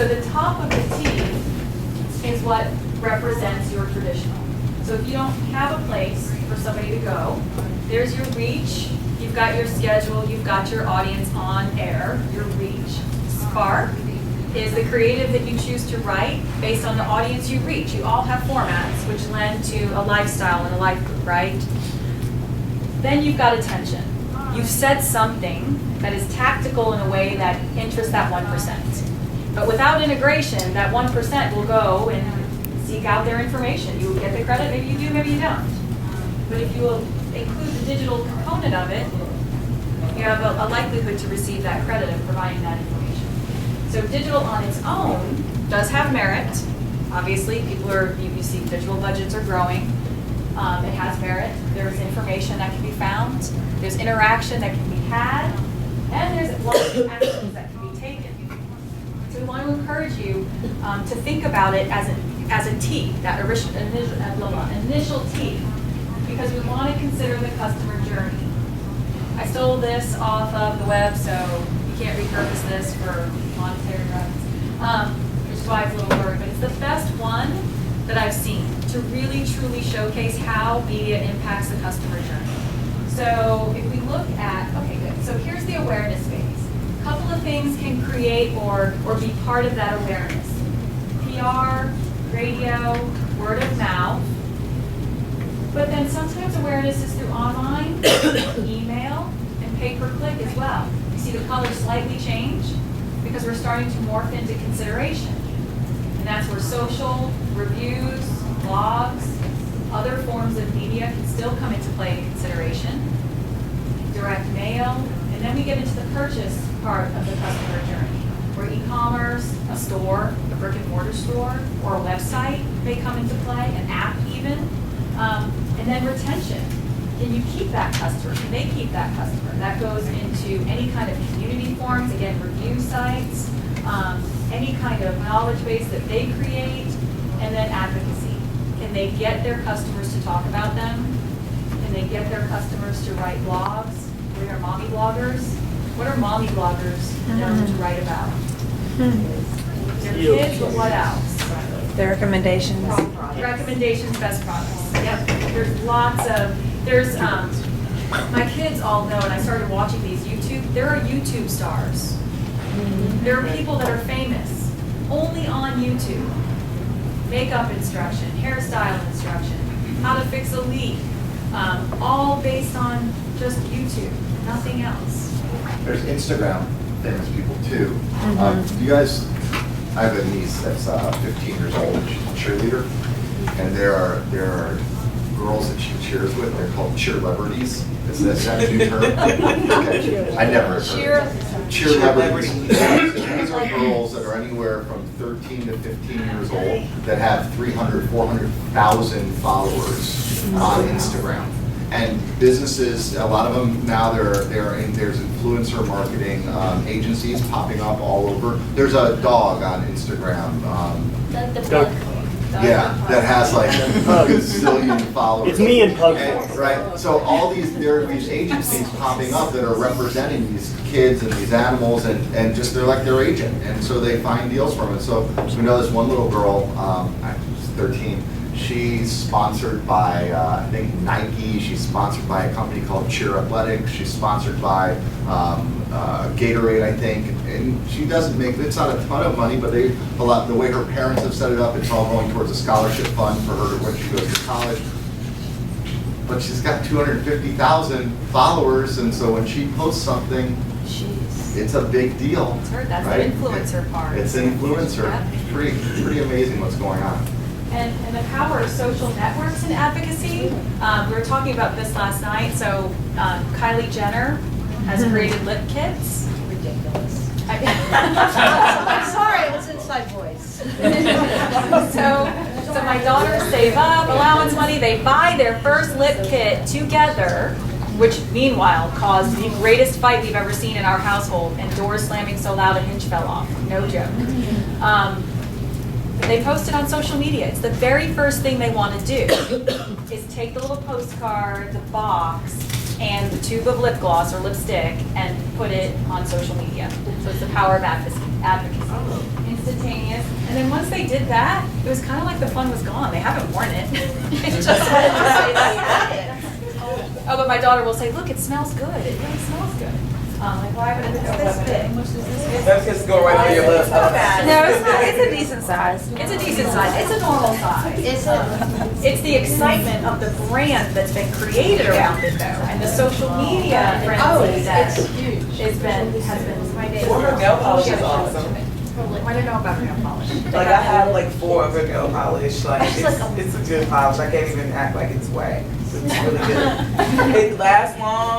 So the top of the T is what represents your traditional. So if you don't have a place for somebody to go, there's your reach, you've got your schedule, you've got your audience on air, your reach. Spark is the creative that you choose to write based on the audience you reach. You all have formats which lend to a lifestyle and a life group, right? Then you've got attention. You've said something that is tactical in a way that interests that 1%. But without integration, that 1% will go and seek out their information. You will get the credit, maybe you do, maybe you don't. But if you will include the digital component of it, you have a likelihood to receive that credit of providing that information. So digital on its own does have merit. Obviously, you see digital budgets are growing. It has merit. There's information that can be found. There's interaction that can be had. And there's lots of actions that can be taken. So we want to encourage you to think about it as a T, that initial T, because we want to consider the customer journey. I stole this off of the web, so you can't repurpose this for monetary reasons, which is why it's a little blurry, but it's the best one that I've seen to really truly showcase how media impacts the customer journey. So if we look at, okay, good. So here's the awareness phase. A couple of things can create or be part of that awareness. PR, radio, word of mouth. But then sometimes awareness is through online, email, and pay-per-click as well. You see the colors slightly change because we're starting to morph into consideration. And that's where social, reviews, blogs, other forms of media can still come into play in consideration. Direct mail, and then we get into the purchase part of the customer journey, where e-commerce, a store, a brick and mortar store, or a website may come into play, an app even. And then retention. Can you keep that customer? Can they keep that customer? That goes into any kind of community forums, again, review sites, any kind of knowledge base that they create, and then advocacy. Can they get their customers to talk about them? Can they get their customers to write blogs? We are mommy bloggers. What are mommy bloggers known to write about? Their kids, but what else? The recommendations. Recommendations, best products. Yep. There's lots of, my kids all know, and I started watching these YouTube, there are YouTube stars. There are people that are famous only on YouTube. Makeup instruction, hairstyle instruction, how to fix a leak, all based on just YouTube, nothing else. There's Instagram famous people too. You guys, I have a niece that's 15 years old, and she's a cheerleader, and there are girls that she cheers with. They're called cheerlebrities. Is that a new term? Okay. I never heard of it. Cheerlebrities. These are girls that are anywhere from 13 to 15 years old that have 300, 400,000 followers on Instagram. And businesses, a lot of them now, there's influencer marketing agencies popping up all over. There's a dog on Instagram. Yeah, that has like a gazillion followers. It's me and Pug. Right. So all there are these agencies popping up that are representing these kids and these animals, and just they're like their agent, and so they find deals from it. So we know this one little girl, she's 13. She's sponsored by, I think, Nike. She's sponsored by a company called Cheer Athletics. She's sponsored by Gatorade, I think. And she doesn't make, it's not a ton of money, but the way her parents have set it up, it's all going towards a scholarship fund for her when she goes to college. But she's got 250,000 followers, and so when she posts something, it's a big deal. That's right? the influencer part. It's an influencer. It's pretty amazing what's going on. And the power of social networks and advocacy. We were talking about this last night. So Kylie Jenner has created lip kits. Ridiculous. I'm sorry, it was inside voice. So my daughters save up allowance money. They buy their first lip kit together, which meanwhile caused the greatest fight we've ever seen in our household, and doors slamming so loud a hinge fell off. No joke. They post it on social media. It's the very first thing they want to do is take the little postcard, the box, and the tube of lip gloss or lipstick and put it on social media. So it's the power of advocacy. instantaneous. And then once they did that, it was kind of like the fun was gone. They haven't worn it. It's just oh, but my daughter will say, look, it smells good. It really smells good. Like, why would it This big. How much does this fit? Let's just go right for your lips. No, it's not, it's a decent size. It's a decent size. It's a normal size. Is it? It's the excitement of the brand that's been created around it, though, and the social media frenzy that has been my day. Well, her nail polish is awesome. I don't know about nail polish. Like I have like 4 of her nail polish. Like it's a good polish. I can't even act like it's wet. It's really good. It lasts long.